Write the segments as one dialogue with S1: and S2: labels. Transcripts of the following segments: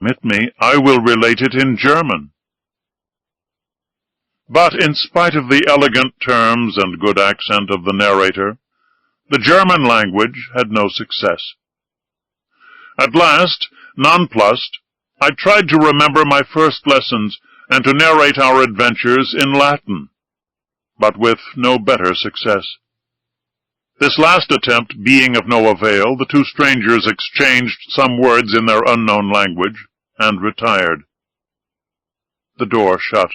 S1: Permit me, I will relate it in German. But in spite of the elegant terms and good accent of the narrator, the German language had no success. At last, nonplussed, I tried to remember my first lessons and to narrate our adventures in Latin, but with no better success. This last attempt being of no avail, the two strangers exchanged some words in their unknown language and retired. The door shut.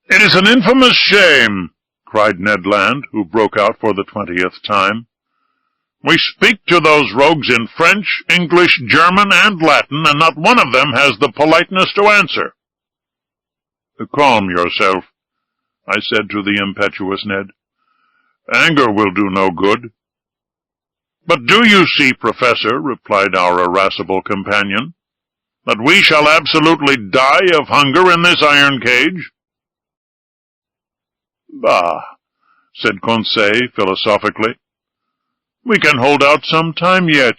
S1: "It is an infamous shame," cried Ned Land, who broke out for the 20th time. "We speak to those rogues in French, English, German, and Latin, and not one of them has the politeness to answer." "Calm yourself," I said to the impetuous Ned. "Anger will do no good." "But do you see, Professor," replied our irascible companion, "that we shall absolutely die of hunger in this iron cage?" "Bah," said Conseil philosophically. "We can hold out some time yet."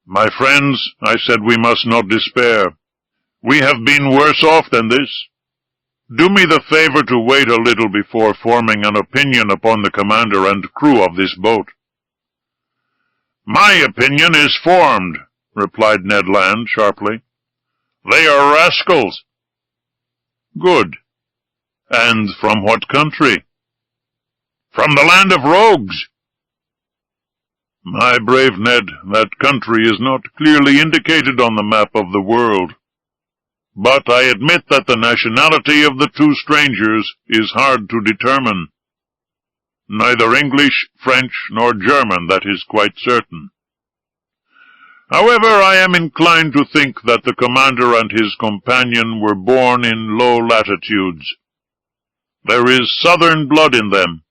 S1: "My friends," I said, "we must not despair. We have been worse off than this. Do me the favor to wait a little before forming an opinion upon the commander and crew of this boat." "My opinion is formed," replied Ned Land sharply. "They are rascals." "Good. And from what country?" "From the land of rogues." "My brave Ned, that country is not clearly indicated on the map of the world. But I admit that the nationality of the two strangers is hard to determine. Neither English, French, nor German, that is quite certain. However, I am inclined to think that the commander and his companion were born in low latitudes. There is southern blood in them.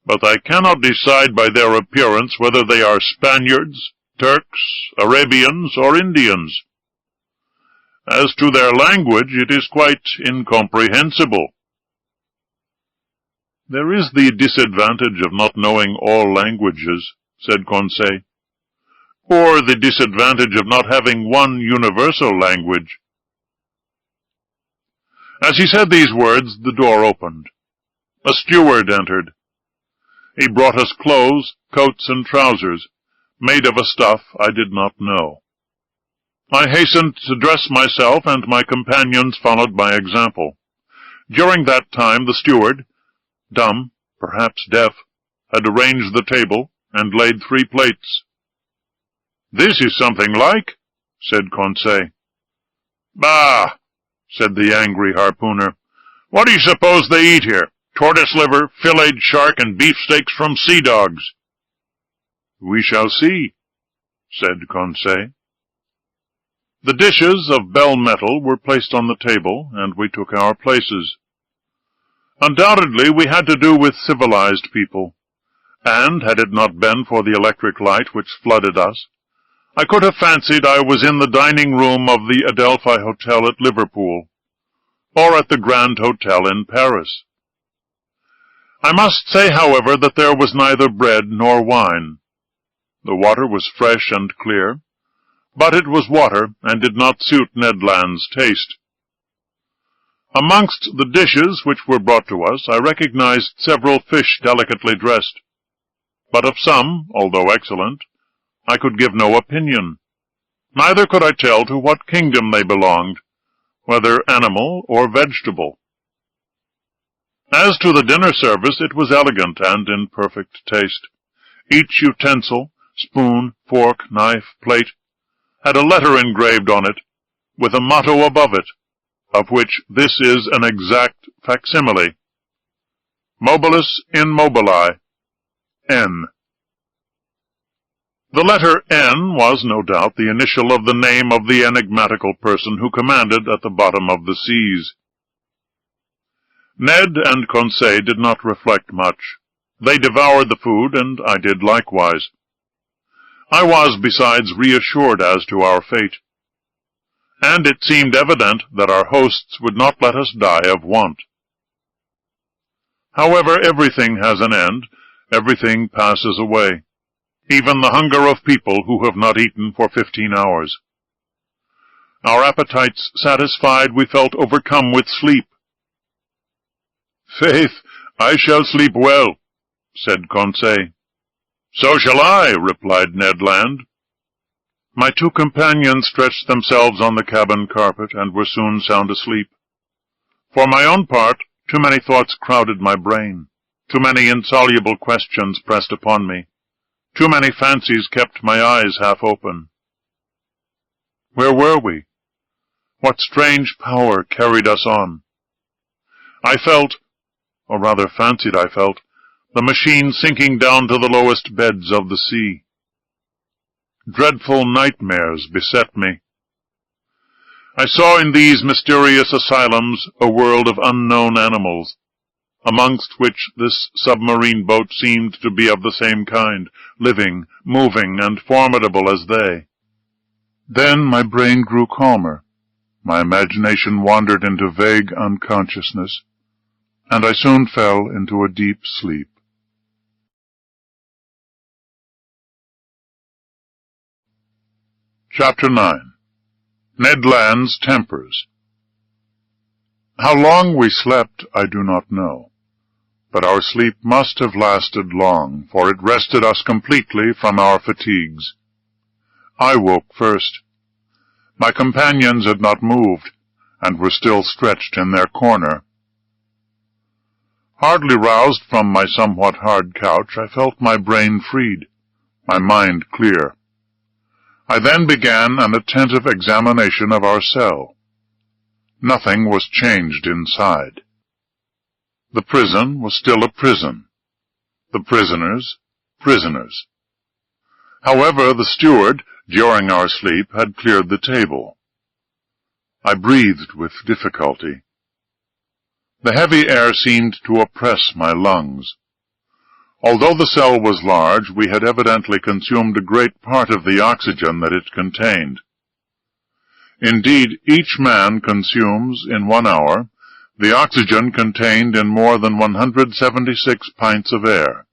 S1: But I cannot decide by their appearance whether they are Spaniards, Turks, Arabians, or Indians. As to their language, it is quite incomprehensible." "There is the disadvantage of not knowing all languages," said Conseil, "or the disadvantage of not having one universal language." As he said these words, the door opened. A steward entered. He brought us clothes, coats, and trousers, made of a stuff I did not know. I hastened to dress myself, and my companions followed my example. During that time the steward, dumb, perhaps deaf, had arranged the table, and laid 3 plates. "This is something like," said Conseil. "Bah!" said the angry harpooner. "What do you suppose they eat here? Tortoise liver, filleted shark, and beefsteaks from sea dogs." "We shall see," said Conseil. The dishes of bell metal were placed on the table, and we took our places. Undoubtedly we had to do with civilized people, and, had it not been for the electric light which flooded us, I could have fancied I was in the dining room of the Adelphi Hotel at Liverpool, or at the Grand Hotel in Paris. I must say, however, that there was neither bread nor wine. The water was fresh and clear, but it was water and did not suit Ned Land's taste. Amongst the dishes which were brought to us, I recognized several fish delicately dressed, but of some, although excellent, I could give no opinion. Neither could I tell to what kingdom they belonged, whether animal or vegetable. As to the dinner service, it was elegant and in perfect taste. Each utensil, spoon, fork, knife, plate, had a letter engraved on it, with a motto above it, of which this is an exact facsimile: Mobilis in mobili, N. The letter N was, no doubt, the initial of the name of the enigmatical person who commanded at the bottom of the seas. Ned and Conseil did not reflect much. They devoured the food, and I did likewise. I was, besides, reassured as to our fate, and it seemed evident that our hosts would not let us die of want. However, everything has an end, everything passes away. even the hunger of people who have not eaten for 15 hours. Our appetites satisfied, we felt overcome with sleep. "Faith, I shall sleep well," said Conseil. "So shall I," replied Ned Land. My two companions stretched themselves on the cabin carpet and were soon sound asleep. For my own part, too many thoughts crowded my brain. Too many insoluble questions pressed upon me. Too many fancies kept my eyes half open. Where were we? What strange power carried us on? I felt, or rather fancied I felt, the machine sinking down to the lowest beds of the sea. Dreadful nightmares beset me. I saw in these mysterious asylums a world of unknown animals, amongst which this submarine boat seemed to be of the same kind, living, moving, and formidable as they. Then my brain grew calmer, my imagination wandered into vague unconsciousness, and I soon fell into a deep sleep. Chapter 9. Ned Land's Tempers. How long we slept I do not know, but our sleep must have lasted long, for it rested us completely from our fatigues. I woke first. My companions had not moved, and were still stretched in their corner. Hardly roused from my somewhat hard couch, I felt my brain freed, my mind clear. I then began an attentive examination of our cell. Nothing was changed inside. The prison was still a prison. The prisoners, prisoners. However, the steward, during our sleep, had cleared the table. I breathed with difficulty. The heavy air seemed to oppress my lungs. Although the cell was large, we had evidently consumed a great part of the oxygen that it contained. Indeed, each man consumes, in 1 hour, the oxygen contained in more than 176 pints of air,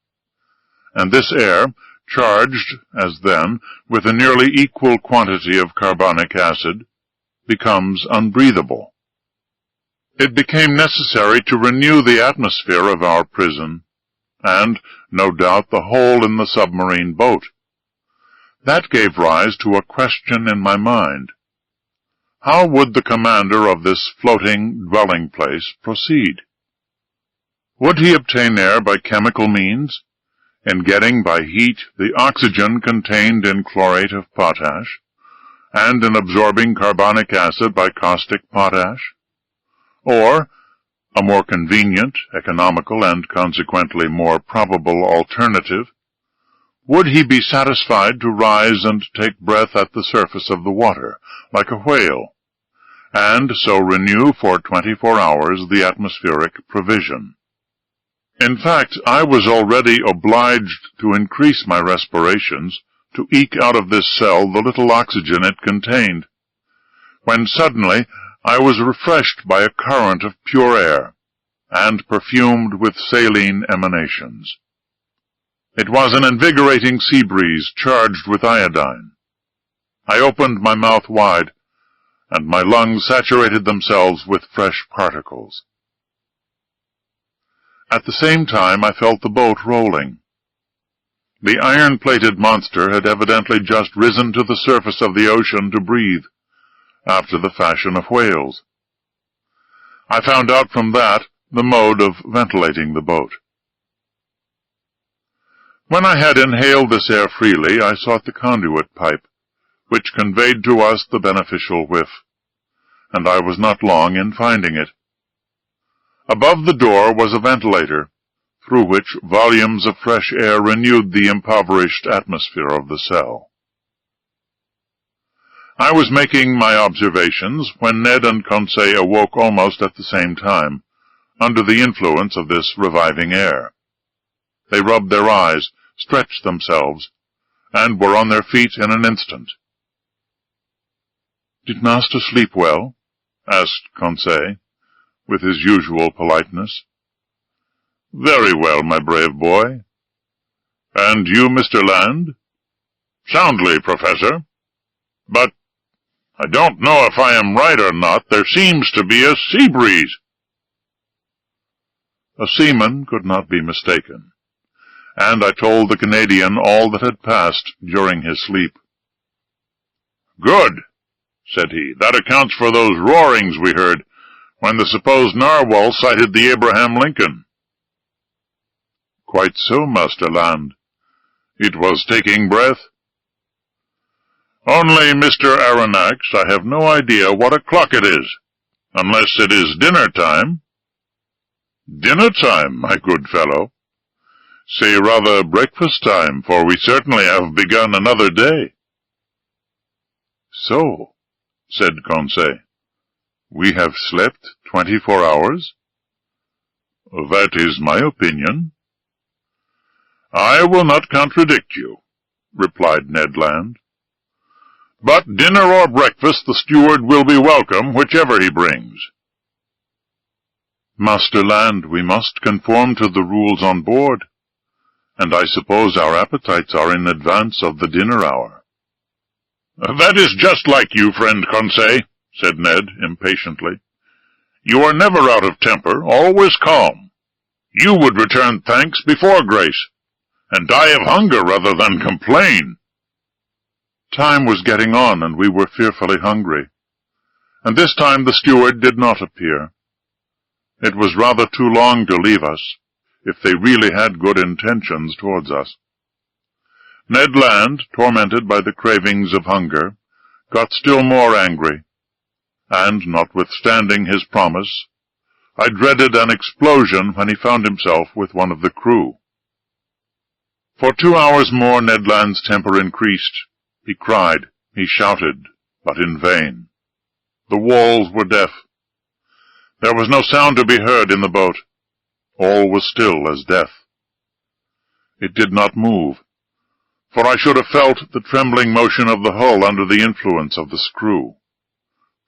S1: and this air, charged, as then, with a nearly equal quantity of carbonic acid, becomes unbreathable. It became necessary to renew the atmosphere of our prison, and, no doubt, the hole in the submarine boat. That gave rise to a question in my mind. How would the commander of this floating dwelling-place proceed? Would he obtain air by chemical means, in getting by heat the oxygen contained in chlorate of potash, and in absorbing carbonic acid by caustic potash? Or, a more convenient, economical, and consequently more probable alternative, would he be satisfied to rise and take breath at the surface of the water, like a whale, and so renew for 24 hours the atmospheric provision? In fact, I was already obliged to increase my respirations to eke out of this cell the little oxygen it contained, when suddenly I was refreshed by a current of pure air, and perfumed with saline emanations. It was an invigorating sea breeze charged with iodine. I opened my mouth wide, and my lungs saturated themselves with fresh particles. At the same time I felt the boat rolling. The iron-plated monster had evidently just risen to the surface of the ocean to breathe, after the fashion of whales. I found out from that the mode of ventilating the boat. When I had inhaled this air freely, I sought the conduit pipe, which conveyed to us the beneficial whiff, and I was not long in finding it. Above the door was a ventilator, through which volumes of fresh air renewed the impoverished atmosphere of the cell. I was making my observations when Ned and Conseil awoke almost at the same time, under the influence of this reviving air. They rubbed their eyes, stretched themselves, and were on their feet in an instant. "Did master sleep well?" asked Conseil, with his usual politeness. "Very well, my brave boy. And you, Mr. Land?" "Soundly, Professor. But I don't know if I am right or not. There seems to be a sea breeze." A seaman could not be mistaken, and I told the Canadian all that had passed during his sleep. "Good," said he. "That accounts for those roarings we heard when the supposed narwhal sighted the Abraham Lincoln." "Quite so, Master Land. It was taking breath." "Only, Mr. Aronnax, I have no idea what o'clock it is, unless it is dinner time." "Dinner time, my good fellow. Say rather breakfast time, for we certainly have begun another day." "So," said Conseil, "we have slept 24 hours? "That is my opinion." "I will not contradict you," replied Ned Land. "But dinner or breakfast, the steward will be welcome, whichever he brings." "Master Land, we must conform to the rules on board, and I suppose our appetites are in advance of the dinner hour." "That is just like you, friend Conseil," said Ned impatiently. "You are never out of temper, always calm. You would return thanks before grace, and die of hunger rather than complain."
S2: Time was getting on, and we were fearfully hungry, and this time the steward did not appear. It was rather too long to leave us, if they really had good intentions towards us. Ned Land, tormented by the cravings of hunger, got still more angry, and, notwithstanding his promise, I dreaded an explosion when he found himself with one of the crew. For 2 hours more Ned Land's temper increased. He cried, he shouted, but in vain. The walls were deaf. There was no sound to be heard in the boat. All was still as death. It did not move, for I should have felt the trembling motion of the hull under the influence of the screw.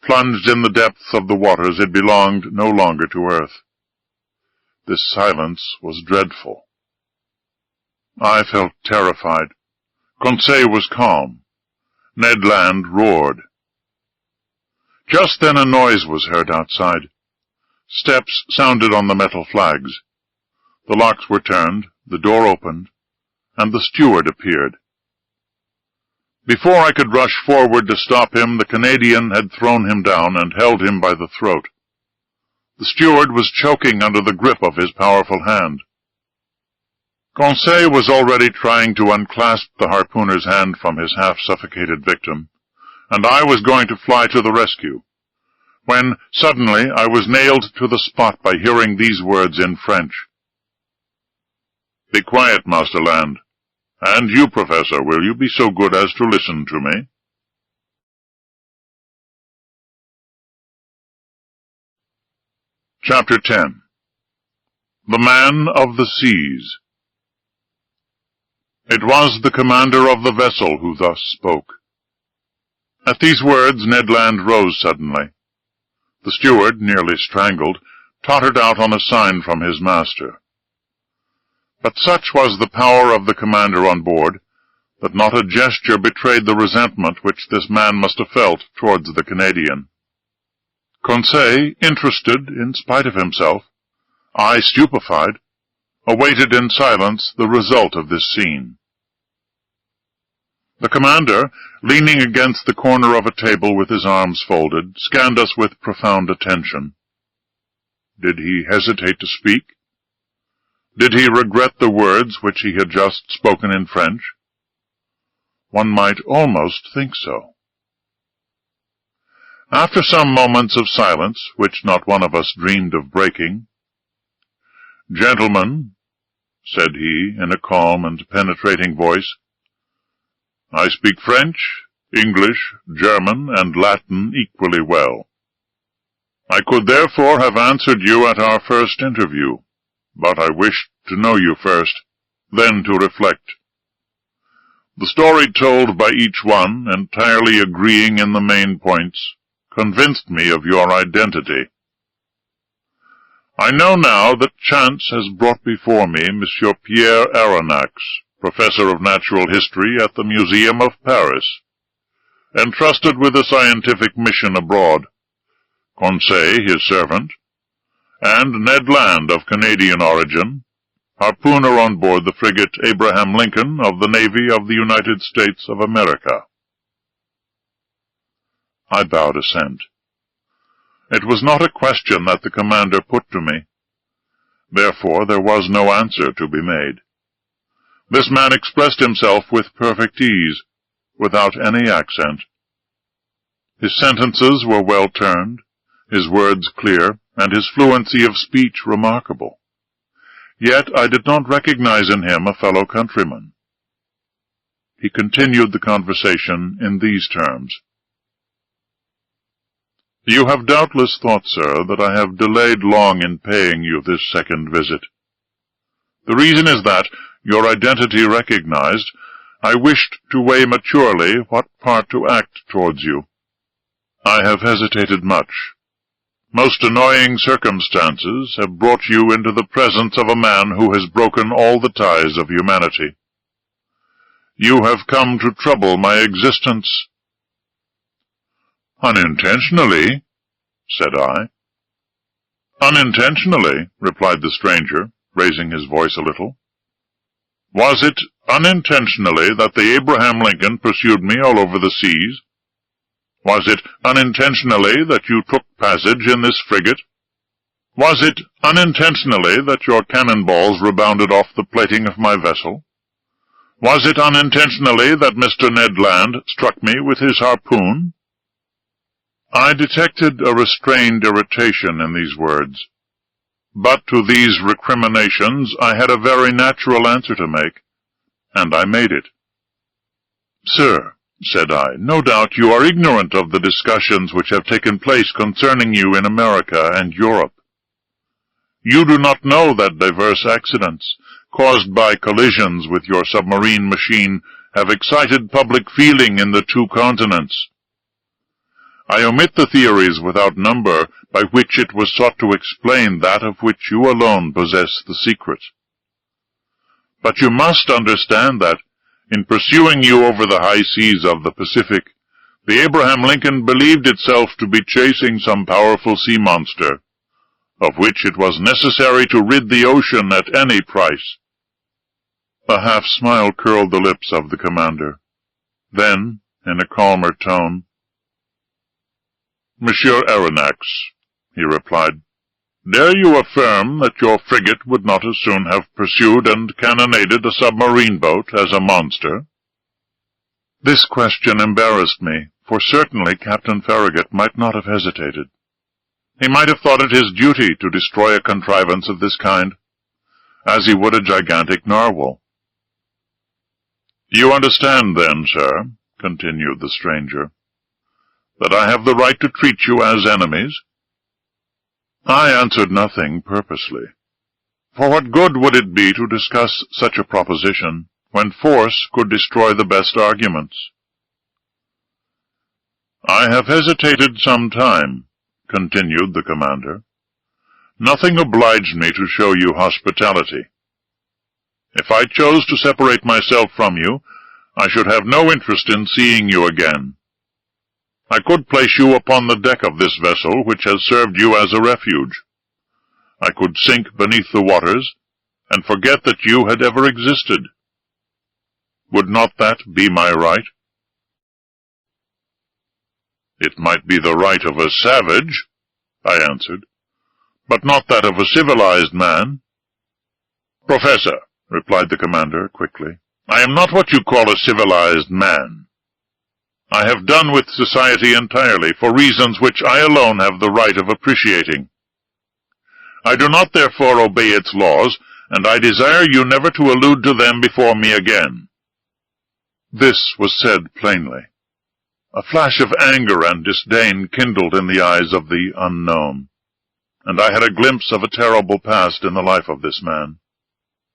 S2: Plunged in the depths of the waters, it belonged no longer to earth. This silence was dreadful. I felt terrified. Conseil was calm. Ned Land roared. Just then a noise was heard outside. Steps sounded on the metal flags. The locks were turned, the door opened, and the steward appeared. Before I could rush forward to stop him, the Canadian had thrown him down and held him by the throat. The steward was choking under the grip of his powerful hand. Conseil was already trying to unclasp the harpooner's hand from his half-suffocated victim, and I was going to fly to the rescue, when suddenly I was nailed to the spot by hearing these words in French. "Be quiet, Master Land. And you, Professor, will you be so good as to listen to me?" Chapter 10. The Man of the Seas. It was the commander of the vessel who thus spoke. At these words Ned Land rose suddenly. The steward, nearly strangled, tottered out on a sign from his master. But such was the power of the commander on board, that not a gesture betrayed the resentment which this man must have felt towards the Canadian. Conseil, interested in spite of himself, I stupefied, awaited in silence the result of this scene. The commander, leaning against the corner of a table with his arms folded, scanned us with profound attention. Did he hesitate to speak? Did he regret the words which he had just spoken in French? One might almost think so. After some moments of silence, which not one of us dreamed of breaking, "Gentlemen," said he, in a calm and penetrating voice, "I speak French, English, German, and Latin equally well. I could therefore have answered you at our first interview, but I wished to know you first, then to reflect. The story told by each one, entirely agreeing in the main points, convinced me of your identity. I know now that chance has brought before me Monsieur Pierre Aronnax,
S1: professor of natural history at the Museum of Paris, entrusted with a scientific mission abroad, Conseil, his servant, and Ned Land, of Canadian origin, harpooner on board the frigate Abraham Lincoln of the Navy of the United States of America. I bowed assent. It was not a question that the commander put to me. Therefore there was no answer to be made. This man expressed himself with perfect ease, without any accent. His sentences were well turned, his words clear, and his fluency of speech remarkable. Yet I did not recognize in him a fellow countryman. He continued the conversation in these terms. You have doubtless thought, sir, that I have delayed long in paying you this second visit. The reason is that, your identity recognized, I wished to weigh maturely what part to act towards you. I have hesitated much. Most annoying circumstances have brought you into the presence of a man who has broken all the ties of humanity. You have come to trouble my existence. Unintentionally, said I. Unintentionally, replied the stranger, raising his voice a little. Was it unintentionally that the Abraham Lincoln pursued me all over the seas? Was it unintentionally that you took passage in this frigate? Was it unintentionally that your cannonballs rebounded off the plating of my vessel? Was it unintentionally that Mr. Ned Land struck me with his harpoon? I detected a restrained irritation in these words, but to these recriminations I had a very natural answer to make, and I made it. Sir, said I, no doubt you are ignorant of the discussions which have taken place concerning you in America and Europe. You do not know that diverse accidents, caused by collisions with your submarine machine, have excited public feeling in the two continents. I omit the theories without number by which it was sought to explain that of which you alone possess the secret. But you must understand that, in pursuing you over the high seas of the Pacific, the Abraham Lincoln believed itself to be chasing some powerful sea monster, of which it was necessary to rid the ocean at any price. A half-smile curled the lips of the commander. Then, in a calmer tone, Monsieur Aronnax, he replied, dare you affirm that your frigate would not as soon have pursued and cannonaded a submarine boat as a monster? This question embarrassed me, for certainly Captain Farragut might not have hesitated. He might have thought it his duty to destroy a contrivance of this kind, as he would a gigantic narwhal. You understand, then, sir, continued the stranger, that I have the right to treat you as enemies? I answered nothing purposely. For what good would it be to discuss such a proposition, when force could destroy the best arguments? I have hesitated some time, continued the commander. Nothing obliged me to show you hospitality. If I chose to separate myself from you, I should have no interest in seeing you again. I could place you upon the deck of this vessel which has served you as a refuge. I could sink beneath the waters, and forget that you had ever existed. Would not that be my right? It might be the right of a savage, I answered, but not that of a civilized man. Professor, replied the commander quickly, I am not what you call a civilized man. I have done with society entirely, for reasons which I alone have the right of appreciating. I do not therefore obey its laws, and I desire you never to allude to them before me again. This was said plainly. A flash of anger and disdain kindled in the eyes of the unknown, and I had a glimpse of a terrible past in the life of this man.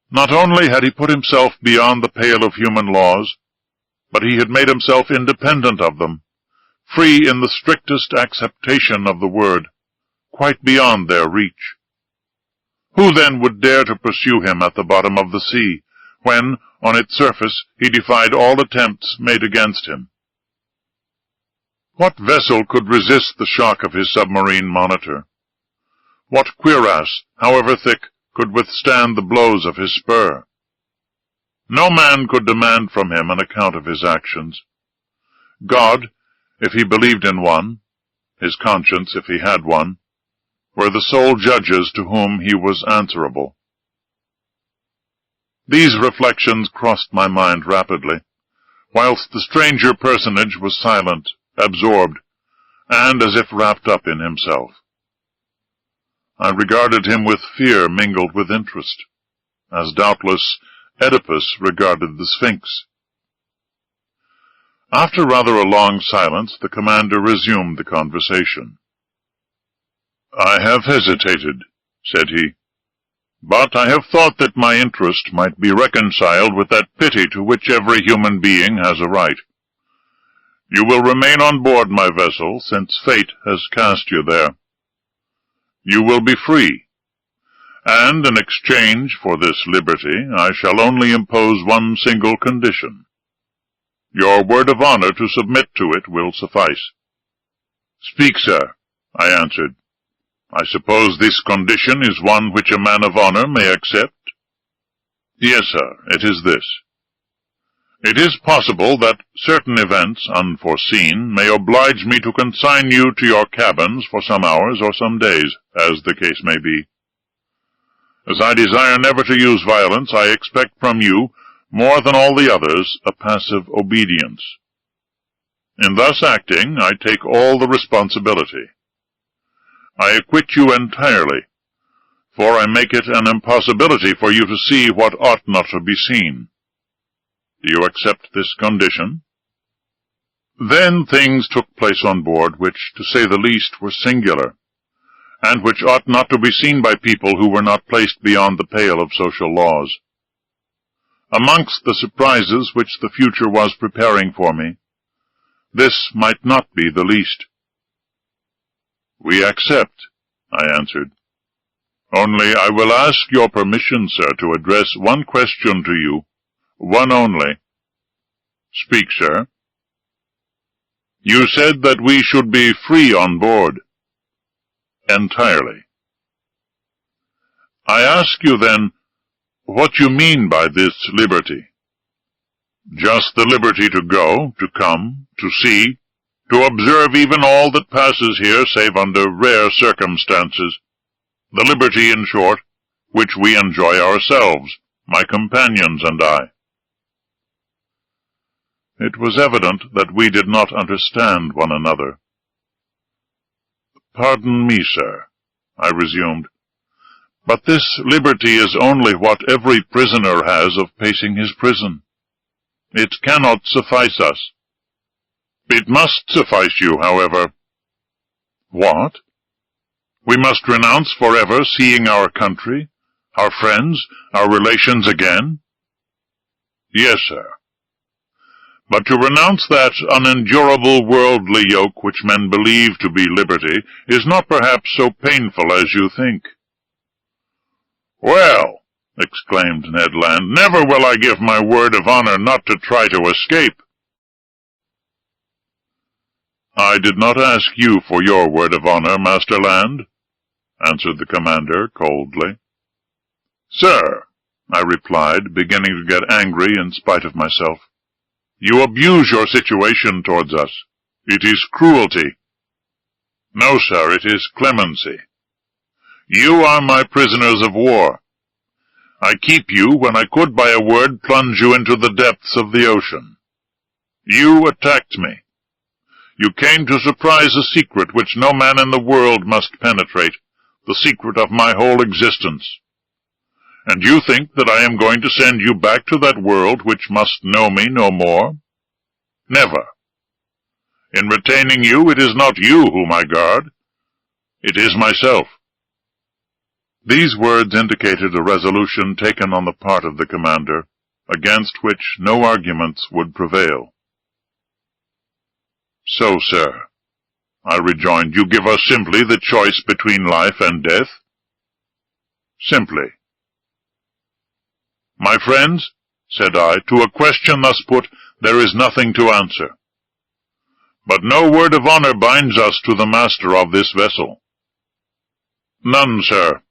S1: Not only had he put himself beyond the pale of human laws, but he had made himself independent of them, free in the strictest acceptation of the word, quite beyond their reach. Who then would dare to pursue him at the bottom of the sea,
S2: when, on its surface, he defied all attempts made against him. What vessel could resist the shock of his submarine monitor? What cuirass, however thick, could withstand the blows of his spur? No man could demand from him an account of his actions. God, if he believed in one, his conscience, if he had one, were the sole judges to whom he was answerable. These reflections crossed my mind rapidly, whilst the stranger personage was silent, absorbed, and as if wrapped up in himself. I regarded him with fear mingled with interest, as doubtless Oedipus regarded the Sphinx. After rather a long silence, the commander resumed the conversation. "I have hesitated," said he, "but I have thought that my interest might be reconciled with that pity to which every human being has a right. You will remain on board my vessel, since fate has cast you there. You will be free, and in exchange for this liberty I shall only impose one single condition. Your word of honor to submit to it will suffice." "Speak, sir," I answered. "I suppose this condition is one which a man of honor may accept?" "Yes, sir, it is this. It is possible that certain events, unforeseen, may oblige me to consign you to your cabins for some hours or some days, as the case may be. As I desire never to use violence, I expect from you, more than all the others, a passive obedience. In thus acting, I take all the responsibility. I acquit you entirely, for I make it an impossibility for you to see what ought not to be seen. Do you accept this condition?" Then things took place on board which, to say the least, were singular, and which ought not to be seen by people who were not placed beyond the pale of social laws. Amongst the surprises which the future was preparing for me, this might not be the least. "We accept," I answered. "Only I will ask your permission, sir, to address one question to you, one only." "Speak, sir." "You said that we should be free on board." "Entirely." "I ask you, then, what you mean by this liberty?" "Just the liberty to go, to come, to see, to observe even all that passes here save under rare circumstances. The liberty, in short, which we enjoy ourselves, my companions and I." It was evident that we did not understand one another. "Pardon me, sir," I resumed, "but this liberty is only what every prisoner has of pacing his prison. It cannot suffice us." "It must suffice you, however." "What? We must renounce forever seeing our country, our friends, our relations again?" "Yes, sir. But to renounce that unendurable worldly yoke which men believe to be liberty is not perhaps so painful as you think." "Well," exclaimed Ned Land, "never will I give my word of honor not to try to escape." "I did not ask you for your word of honor, Master Land," answered the commander coldly. "Sir," I replied, beginning to get angry in spite of myself, "you abuse your situation towards us. It is cruelty." "No, sir, it is clemency. You are my prisoners of war. I keep you when I could by a word plunge you into the depths of the ocean. You attacked me. You came to surprise a secret which no man in the world must penetrate, the secret of my whole existence. And you think that I am going to send you back to that world which must know me no more? Never. In retaining you, it is not you whom I guard. It is myself." These words indicated a resolution taken on the part of the commander, against which no arguments would prevail. "So, sir," I rejoined, "you give us simply the choice between life and death?" "Simply." "My friends,
S1: said I. "To a question thus put, there is nothing to answer. But no word of honor binds us to the master of this vessel." "None, sir,"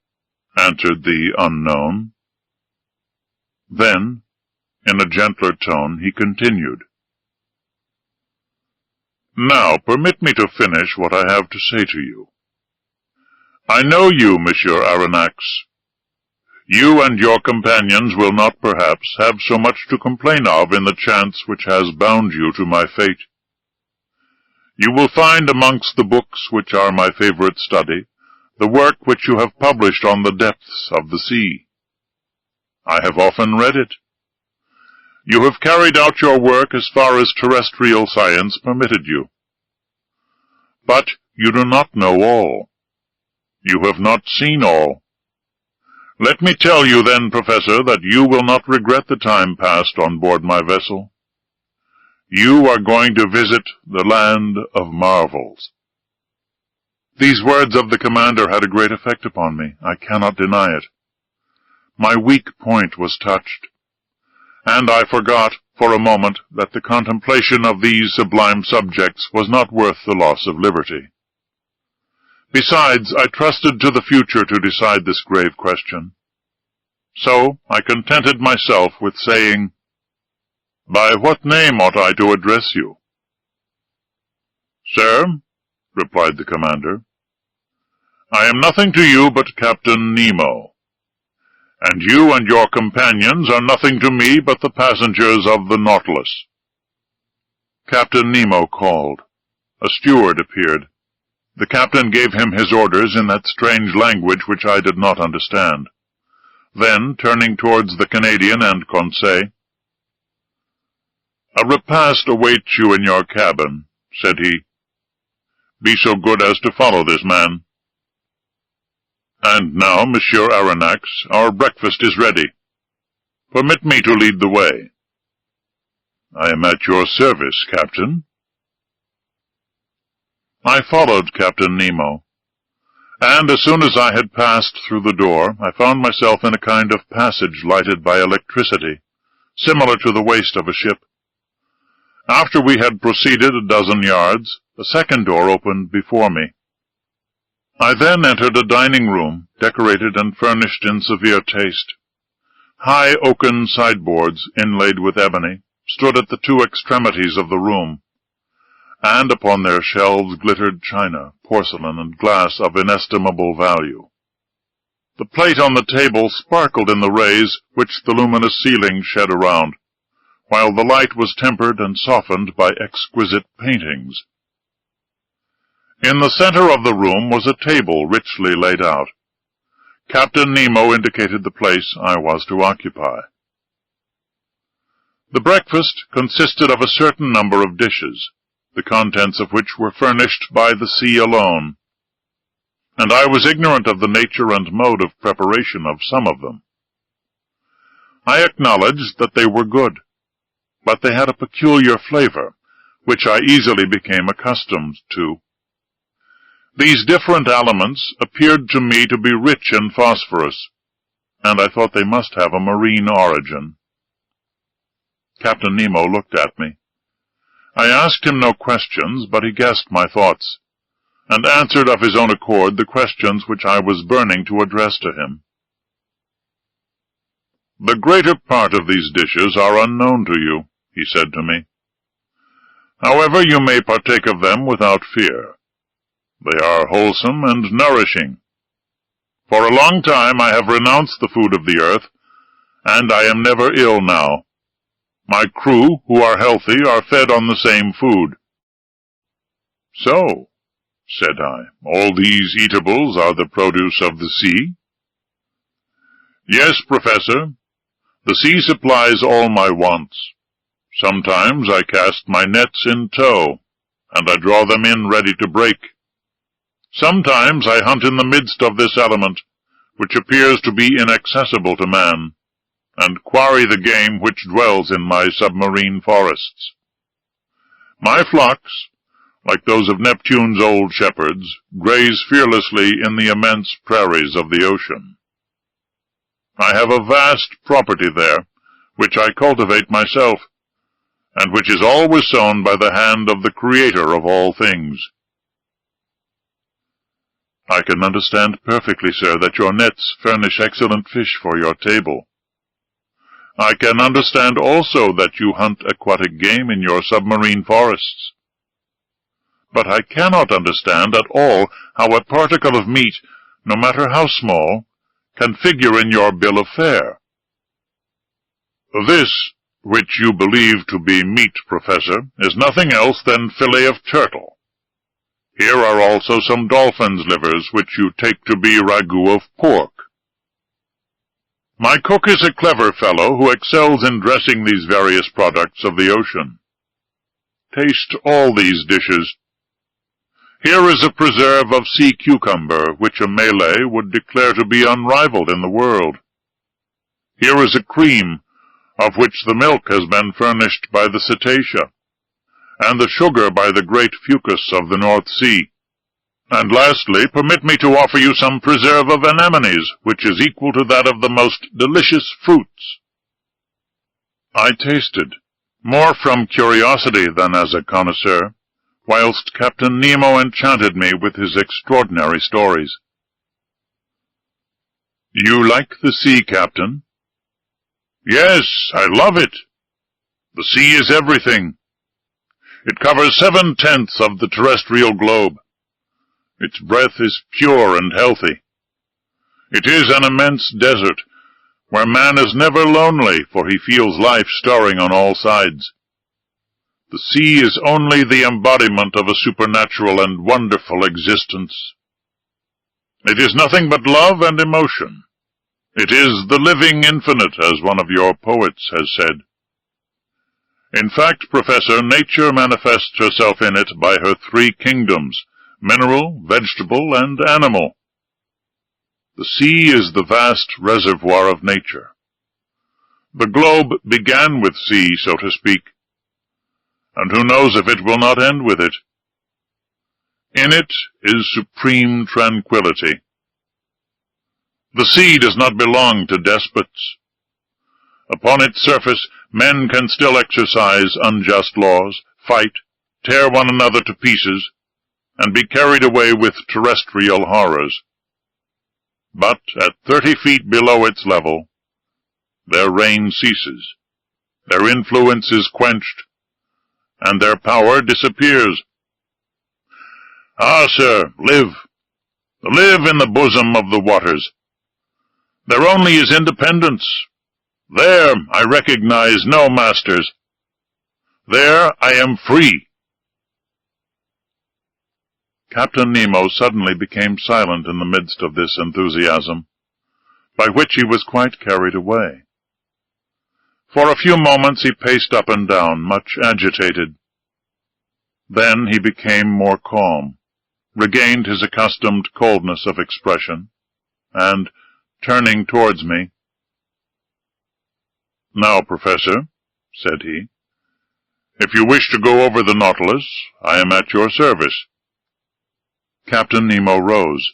S1: answered the unknown. Then, in a gentler tone, he continued, "Now, permit me to finish what I have to say to you. I know you, Monsieur Aronnax. You and your companions will not, perhaps, have so much to complain of in the chance which has bound you to my fate. You will find amongst the books which are my favorite study the work which you have published on the depths of the sea. I have often read it. You have carried out your work as far as terrestrial science permitted you. But you do not know all. You have not seen all. Let me tell you then, Professor, that you will not regret the time passed on board my vessel. You are going to visit the land of marvels." These words of the commander had a great effect upon me. I cannot deny it. My weak point was touched, and I forgot for a moment that the contemplation of these sublime subjects was not worth the loss of liberty. Besides, I trusted to the future to decide this grave question. So I contented myself with saying, "By what name ought I to address you?" "Sir," replied the commander, "I am nothing to you but Captain Nemo, and you and your companions are nothing to me but the passengers of the Nautilus." Captain Nemo called. A steward appeared. The captain gave him his orders in that strange language which I did not understand. Then, turning towards the Canadian and Conseil, "A repast awaits you in your cabin," said he. "Be so good as to follow this man. And now, Monsieur Aronnax, our breakfast is ready. Permit me to lead the way." "I am at your service, Captain." I followed Captain Nemo, and as soon as I had passed through the door, I found myself in a kind of passage lighted by electricity, similar to the waist of a ship. After we had proceeded a dozen yards, a second door opened before me. I then entered a dining room, decorated and furnished in severe taste. High oaken sideboards, inlaid with ebony, stood at the two extremities of the room, and upon their shelves glittered china, porcelain, and glass of inestimable value. The plate on the table sparkled in the rays which the luminous ceiling shed around, while the light was tempered and softened by exquisite paintings. In the center of the room was a table richly laid out. Captain Nemo indicated the place I was to occupy. The breakfast consisted of a certain number of dishes, the contents of which were furnished by the sea alone, and I was ignorant of the nature and mode of preparation of some of them. I acknowledged that they were good, but they had a peculiar flavor, which I easily became accustomed to. These different elements appeared to me to be rich in phosphorus, and I thought they must have a marine origin. Captain Nemo looked at me. I asked him no questions, but he guessed my thoughts, and answered of his own accord the questions which I was burning to address to him. "The greater part of these dishes are unknown to you," he said to me. "However, you may partake of them without fear. They are wholesome and nourishing. For a long time I have renounced the food of the earth, and I am never ill now. My crew, who are healthy, are fed on the same food." "So," said I, "all these eatables are the produce of the sea?" "Yes, Professor. The sea supplies all my wants. Sometimes I cast my nets in tow, and I draw them in ready to break. Sometimes I hunt in the midst of this element, which appears to be inaccessible to man, and quarry the game which dwells in my submarine forests. My flocks, like those of Neptune's old shepherds, graze fearlessly in the immense prairies of the ocean. I have a vast property there,
S2: which I cultivate myself, and which is always sown by the hand of the Creator of all things. I can understand perfectly, sir, that your nets furnish excellent fish for your table. I can understand also that you hunt aquatic game in your submarine forests. But I cannot understand at all how a particle of meat, no matter how small, can figure in your bill of fare. This, which you believe to be meat, Professor, is nothing else than fillet of turtle. Here are also some dolphin's livers, which you take to be ragout of pork. My cook is a clever fellow who excels in dressing these various products of the ocean. Taste all these dishes. Here is a preserve of sea cucumber, which a Malay would declare to be unrivaled in the world. Here is a cream, of which the milk has been furnished by the cetacea, and the sugar by the great fucus of the North Sea. And lastly, permit me to offer you some preserve of anemones, which is equal to that of the most delicious fruits. I tasted, more from curiosity than as a connoisseur, whilst Captain Nemo enchanted me with his extraordinary stories. You like the sea, Captain? Yes, I love it. The sea is everything. It covers 7/10 of the terrestrial globe. Its breath is pure and healthy. It is an immense desert, where man is never lonely, for he feels life stirring on all sides. The sea is only the embodiment of a supernatural and wonderful existence. It is nothing but love and emotion. It is the living infinite, as one of your poets has said. In fact, Professor, nature manifests herself in it by her 3 kingdoms, mineral, vegetable, and animal. The sea is the vast reservoir of nature. The globe began with sea, so to speak, and who knows if it will not end with it. In it is supreme tranquility. The sea does not belong to despots. Upon its surface, men can still exercise unjust laws, fight, tear one another to pieces, and be carried away with terrestrial horrors. But at 30 feet below its level, their reign ceases, their influence is quenched, and their power disappears. Ah, sir, live in the bosom of the waters. There only is independence. There I recognize no masters. There I am free. Captain Nemo suddenly became silent in the midst of this enthusiasm, by which he was quite carried away. For a few moments he paced up and down, much agitated. Then he became more calm, regained his accustomed coldness of expression, and, turning towards me, "Now, Professor," said he, "if you wish to go over the Nautilus, I am at your service." Captain Nemo rose.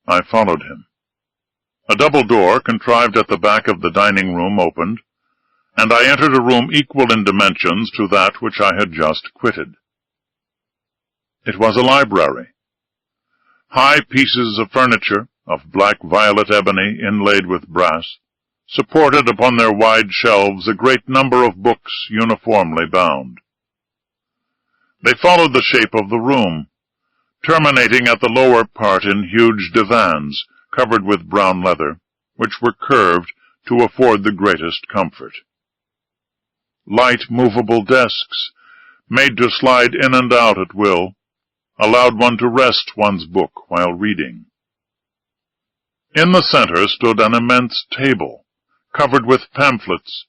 S2: I followed him. A double door, contrived at the back of the dining room, opened, and I entered a room equal in dimensions to that which I had just quitted. It was a library. High pieces of furniture, of black-violet ebony inlaid with brass, supported upon their wide shelves a great number of books uniformly bound. They followed the shape of the room, terminating at the lower part in huge divans covered with brown leather, which were curved to afford the greatest comfort. Light movable desks, made to slide in and out at will, allowed one to rest one's book while reading. In the center stood an immense table, covered with pamphlets,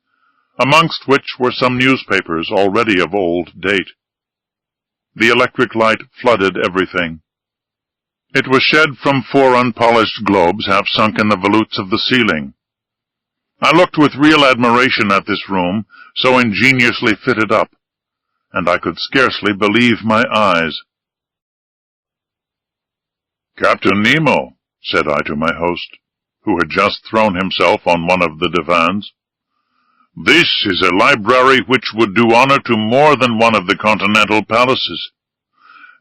S2: amongst which were some newspapers already of old date. The electric light flooded everything. It was shed from 4 unpolished globes half sunk in the volutes of the ceiling. I looked with real admiration at this room, so ingeniously fitted up, and I could scarcely believe my eyes. "Captain Nemo," said I to my host, who had just thrown himself on one of the divans,
S1: This is a library which would do honor to more than one of the continental palaces,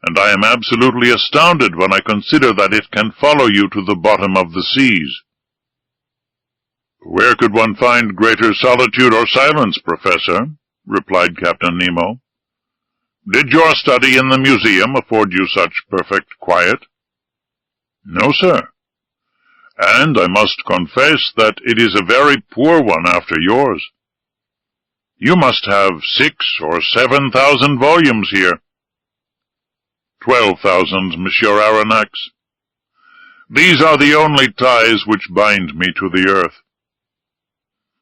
S1: and I am absolutely astounded when I consider that it can follow you to the bottom of the seas." "Where could one find greater solitude or silence, Professor?" replied Captain Nemo. "Did your study in the museum afford you such perfect quiet?" "No, sir. And I must confess that it is a very poor one after yours. You must have 6,000 or 7,000 volumes here." 12,000, Monsieur Aronnax. "These are the only ties which bind me to the earth.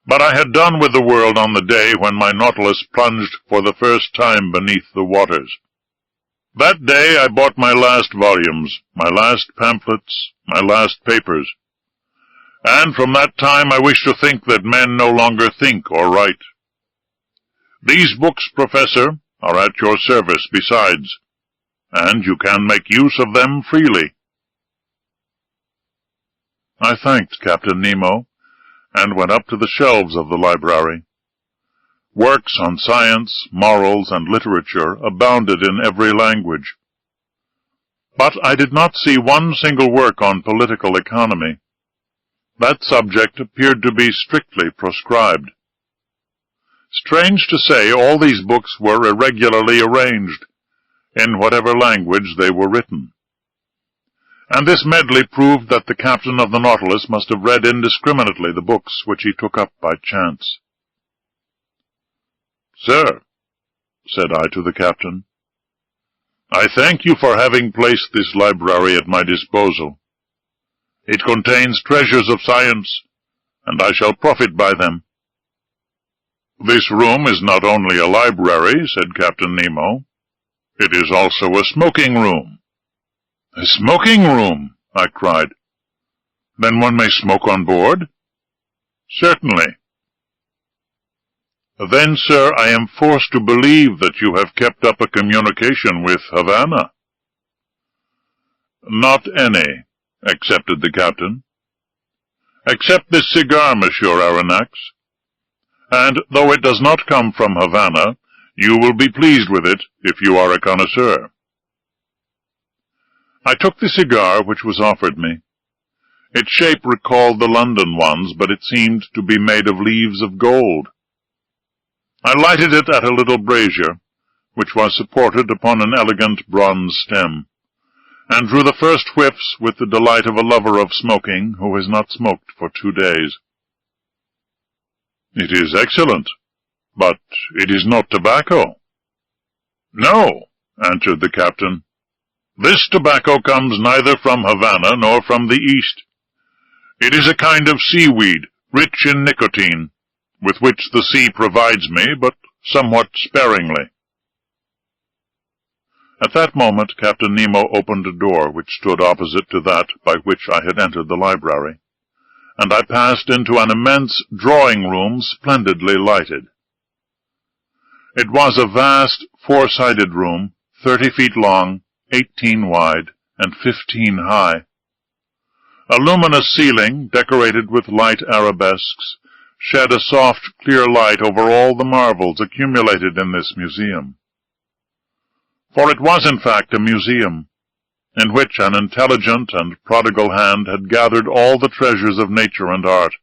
S1: But I had done with the world on the day when my Nautilus plunged for the first time beneath the waters. That day I bought my last volumes, my last pamphlets, my last papers. And from that time I wish to think that men no longer think or write. These books, Professor, are at your service besides, and you can make use of them freely."
S2: I thanked Captain Nemo, and went up to the shelves of the library. Works on science, morals, and literature abounded in every language. But I did not see one single work on political economy. That subject appeared to be strictly proscribed. Strange to say, all these books were irregularly arranged, in whatever language they were written. And this medley proved that the captain of the Nautilus must have read indiscriminately the books which he took up by chance.
S1: "Sir," said I to the captain, "I thank you for having placed this library at my disposal. It contains treasures of science, and I shall profit by them." "This room is not only a library," said Captain Nemo. "It is also a smoking room."
S2: "A smoking room!" I cried. "Then one may smoke on board?"
S1: "Certainly."
S2: "Then, sir, I am forced to believe that you have kept up a communication with Havana."
S1: "Not any," accepted the captain. "Accept this cigar, Monsieur Aronnax, and though it does not come from Havana, you will be pleased with it if you are a connoisseur." I took the cigar which was offered me. Its shape recalled the London ones, but it seemed to be made of leaves of gold. I lighted it at a little brazier, which was supported upon an elegant bronze stem, and drew the first whiffs with the delight of a lover of smoking who has not smoked for 2 days. "It is excellent, but it is not tobacco." "No," answered the captain. "This tobacco comes neither from Havana nor from the East. It is a kind of seaweed, rich in nicotine, with which the sea provides me, but somewhat sparingly."
S2: At that moment Captain Nemo opened a door which stood opposite to that by which I had entered the library, and I passed into an immense drawing-room splendidly lighted. It was a vast, four-sided room, 30 feet long, 18 wide, and 15 high. A luminous ceiling, decorated with light arabesques, shed a soft, clear light over all the marvels accumulated in this museum. For it was in fact a museum, in which an intelligent and prodigal hand had gathered all the treasures of nature and art,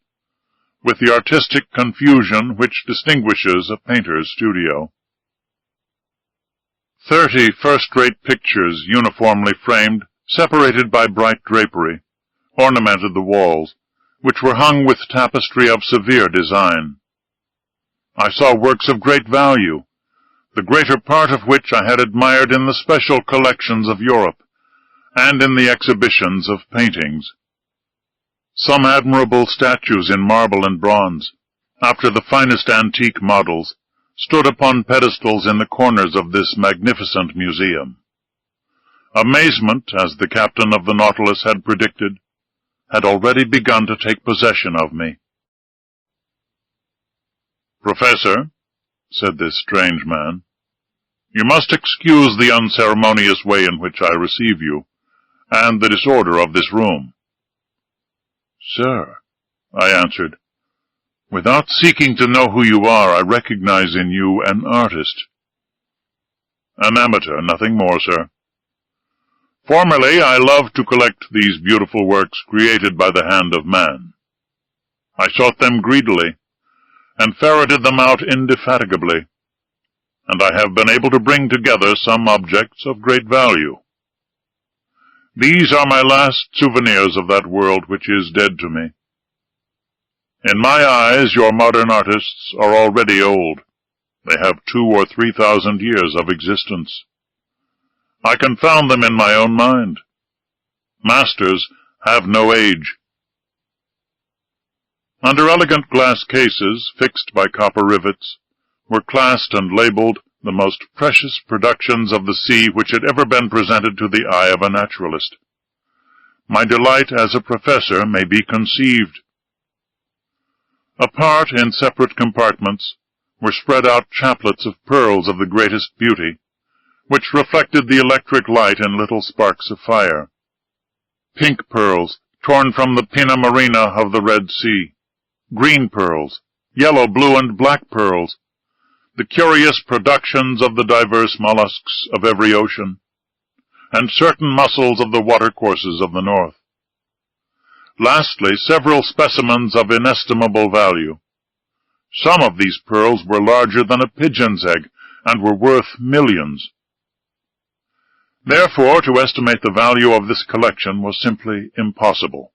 S2: with the artistic confusion which distinguishes a painter's studio. 30 first-rate pictures, uniformly framed, separated by bright drapery, ornamented the walls, which were hung with tapestry of severe design. I saw works of great value, the greater part of which I had admired in the special collections of Europe, and in the exhibitions of paintings. Some admirable statues in marble and bronze, after the finest antique models, stood upon pedestals in the corners of this magnificent museum. Amazement, as the captain of the Nautilus had predicted, had already begun to take possession of me. "Professor," said this strange man, "you must excuse the unceremonious way in which I receive you, and the disorder of this room." "Sir," I answered, Without seeking to know who you are, I recognize in you an artist." "An amateur, nothing more, sir. Formerly I loved to collect these beautiful works created by the hand of man. I sought them greedily, and ferreted them out indefatigably, and I have been able to bring together some objects of great value. These are my last souvenirs of that world which is dead to me. In my eyes, your modern artists are already old. They have 2,000 or 3,000 years of existence. I confound them in my own mind. Masters have no age." Under elegant glass cases, fixed by copper rivets, were classed and labeled the most precious productions of the sea which had ever been presented to the eye of a naturalist. My delight as a professor may be conceived. Apart, in separate compartments, were spread out chaplets of pearls of the greatest beauty, which reflected the electric light in little sparks of fire. Pink pearls, torn from the pinna marina of the Red Sea, green pearls, yellow, blue, and black pearls, the curious productions of the diverse mollusks of every ocean, and certain mussels of the watercourses of the north. Lastly, several specimens of inestimable value. Some of these pearls were larger than a pigeon's egg, and were worth millions. Therefore, to estimate the value of this collection was simply impossible.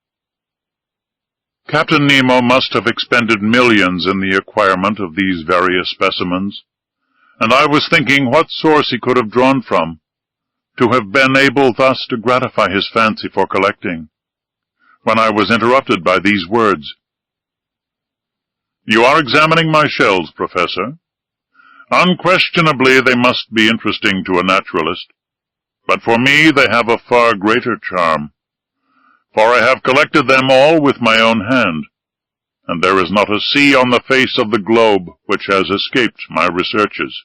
S2: Captain Nemo must have expended millions in the acquirement of these various specimens, and I was thinking what source he could have drawn from, to have been able thus to gratify his fancy for collecting, when I was interrupted by these words. "You are examining my shells, Professor. Unquestionably they must be interesting to a naturalist, but for me they have a far greater charm, for I have collected them all with my own hand, and there is not a sea on the face of the globe which has escaped my researches."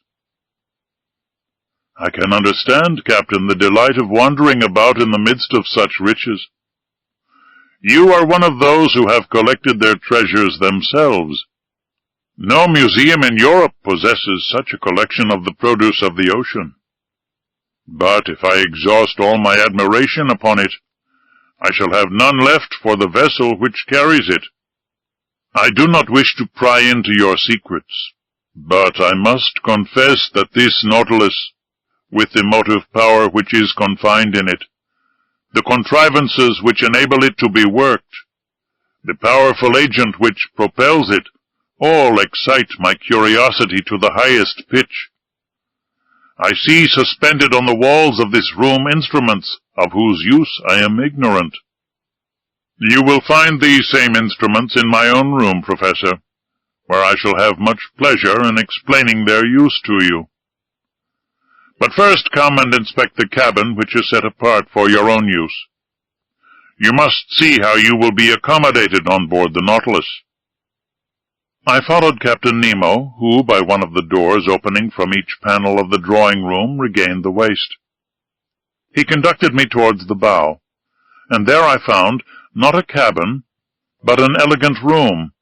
S2: "I can understand, Captain, the delight of wandering about in the midst of such riches. You are one of those who have collected their treasures themselves. No museum in Europe possesses such a collection of the produce of the ocean. But if I exhaust all my admiration upon it, I shall have none left for the vessel which carries it. I do not wish to pry into your secrets, but I must confess that this Nautilus, with the motive power which is confined in it, the contrivances which enable it to be worked, the powerful agent which propels it, all excite my curiosity to the highest pitch. I see suspended on the walls of this room instruments of whose use I am ignorant. You will find these same instruments in my own room, Professor, where I shall have much pleasure in explaining their use to you. But first come and inspect the cabin which is set apart for your own use. You must see how you will be accommodated on board the Nautilus." I followed Captain Nemo, who, by one of the doors opening from each panel of the drawing-room, regained the waist. He conducted me towards the bow, and there I found, not a cabin, but an elegant room,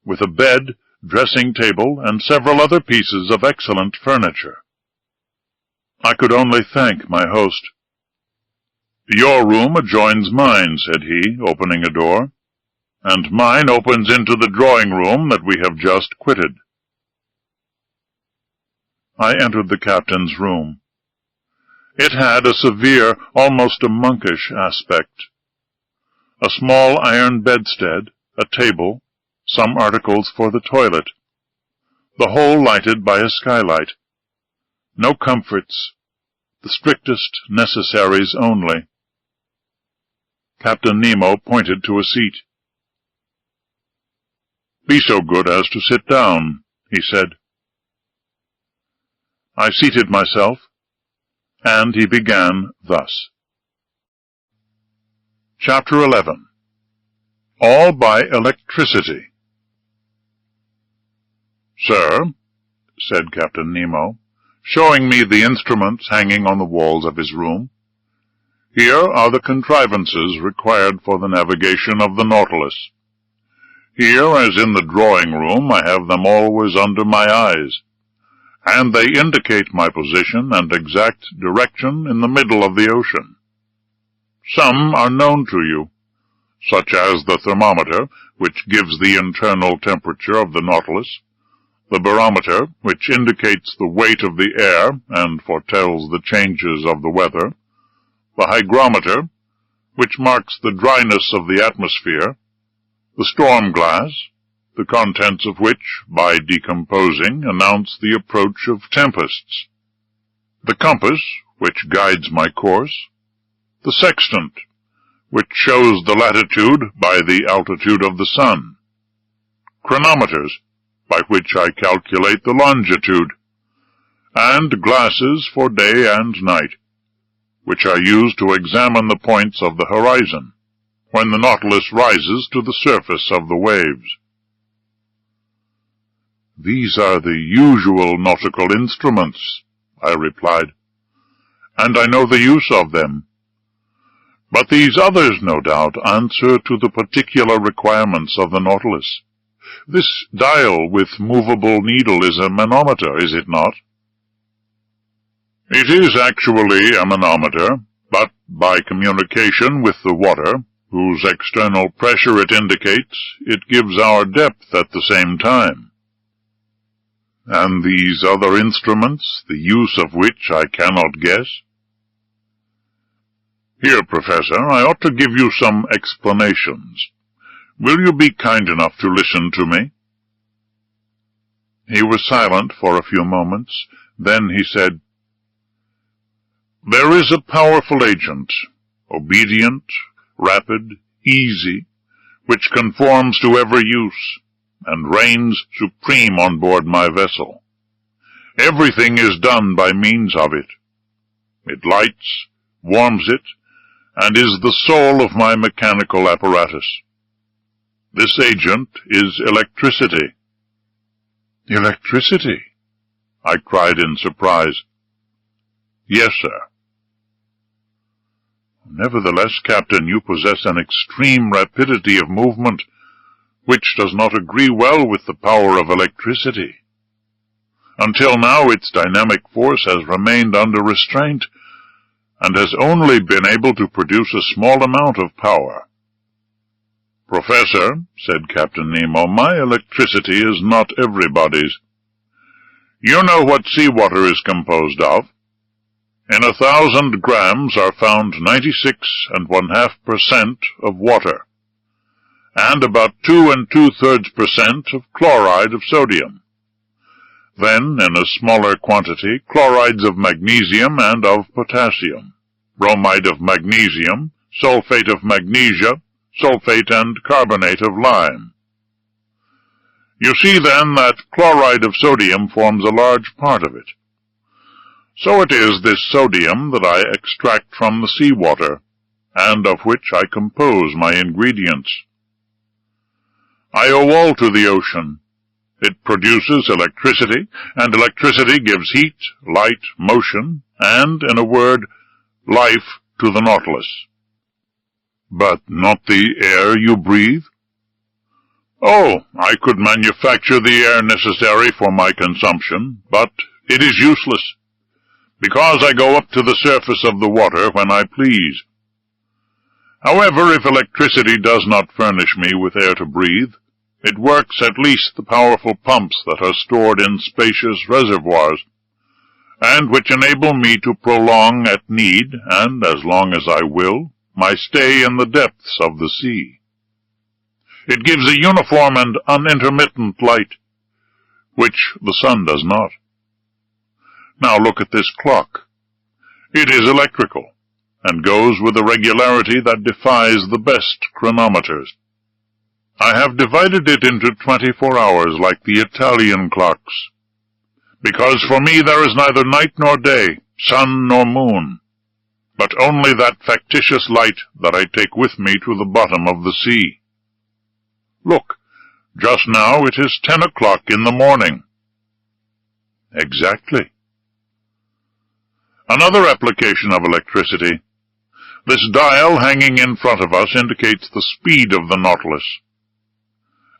S2: with a bed, dressing-table, and several other pieces of excellent furniture. I could only thank my host. "Your room adjoins mine," said he, opening a door, "and mine opens into the drawing-room that we have just quitted." I entered the captain's room. It had a severe, almost a monkish aspect. A small iron bedstead, a table, some articles for the toilet, the whole lighted by a skylight. No comforts, the strictest necessaries only. Captain Nemo pointed to a seat. "Be so good as to sit down," he said. I seated myself, and he began thus. Chapter 11. All by Electricity. "Sir," said Captain Nemo, showing me the instruments hanging on the walls of his room, "here are the contrivances required for the navigation of the Nautilus. Here, as in the drawing-room, I have them always under my eyes, and they indicate my position and exact direction in the middle of the ocean. Some are known to you, such as the thermometer, which gives the internal temperature of the Nautilus, the barometer, which indicates the weight of the air and foretells the changes of the weather, the hygrometer, which marks the dryness of the atmosphere, the storm glass, the contents of which, by decomposing, announce the approach of tempests, the compass, which guides my course, the sextant, which shows the latitude by the altitude of the sun, chronometers, by which I calculate the longitude, and glasses for day and night, which I use to examine the points of the horizon, when the Nautilus rises to the surface of the waves. "These are the usual nautical instruments," I replied, "and I know the use of them. But these others, no doubt, answer to the particular requirements of the Nautilus. This dial with movable needle is a manometer, is it not?" "It is actually a manometer, but by communication with the water, whose external pressure it indicates, it gives our depth at the same time." "And these other instruments, the use of which I cannot guess?" "Here, Professor, I ought to give you some explanations. Will you be kind enough to listen to me?" He was silent for a few moments. Then he said, "There is a powerful agent, obedient, rapid, easy, which conforms to every use, and reigns supreme on board my vessel. Everything is done by means of it. It lights, warms it, and is the soul of my mechanical apparatus. This agent is electricity." "Electricity?" I cried in surprise. "Yes, sir." "Nevertheless, Captain, you possess an extreme rapidity of movement, which does not agree well with the power of electricity. Until now its dynamic force has remained under restraint, and has only been able to produce a small amount of power." "Professor," said Captain Nemo, "my electricity is not everybody's. You know what seawater is composed of. In 1,000 grams are found 96½% of water, and about 2 2/3% of chloride of sodium. Then, in a smaller quantity, chlorides of magnesium and of potassium, bromide of magnesium, sulfate of magnesia, sulfate and carbonate of lime. You see, then, that chloride of sodium forms a large part of it. So it is this sodium that I extract from the seawater, and of which I compose my ingredients. I owe all to the ocean. It produces electricity, and electricity gives heat, light, motion, and, in a word, life to the Nautilus." "But not the air you breathe?" "Oh, I could manufacture the air necessary for my consumption, but it is useless, because I go up to the surface of the water when I please. However, if electricity does not furnish me with air to breathe, it works at least the powerful pumps that are stored in spacious reservoirs, and which enable me to prolong at need, and as long as I will, my stay in the depths of the sea. It gives a uniform and unintermittent light, which the sun does not. Now look at this clock. It is electrical, and goes with a regularity that defies the best chronometers. I have divided it into 24 hours like the Italian clocks, because for me there is neither night nor day, sun nor moon, but only that factitious light that I take with me to the bottom of the sea. Look, just now it is 10 o'clock in the morning." "Exactly." Another application of electricity. This dial hanging in front of us indicates the speed of the Nautilus.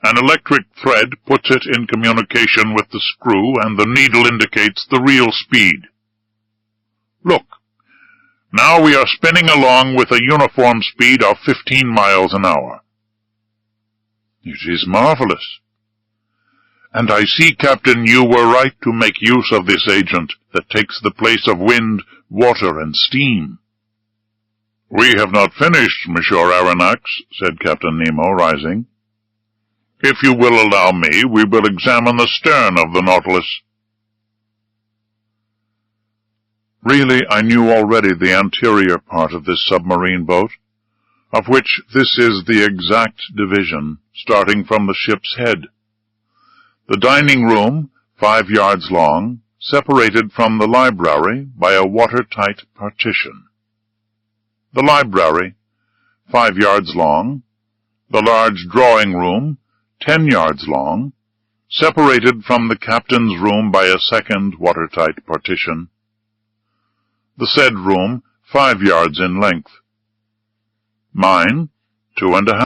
S1: An electric thread puts it in communication with the screw, and the needle indicates the real speed. Look, now we are spinning along with a uniform speed of 15 miles an hour. It is marvelous. And I see, Captain, you were right to make use of this agent that takes the place of wind, water, and steam. We have not finished, Monsieur Aronnax, said Captain Nemo, rising. If you will allow me, we will examine the stern of the Nautilus. Really, I knew already the anterior part of this submarine boat, of which this is the exact division, starting from the ship's head. The dining room, 5 yards long, separated from the library by a watertight partition. The library, 5 yards long. The large drawing room, 10 yards long, separated from the captain's room by a second watertight partition. The said room, 5 yards in length. Mine, 2.5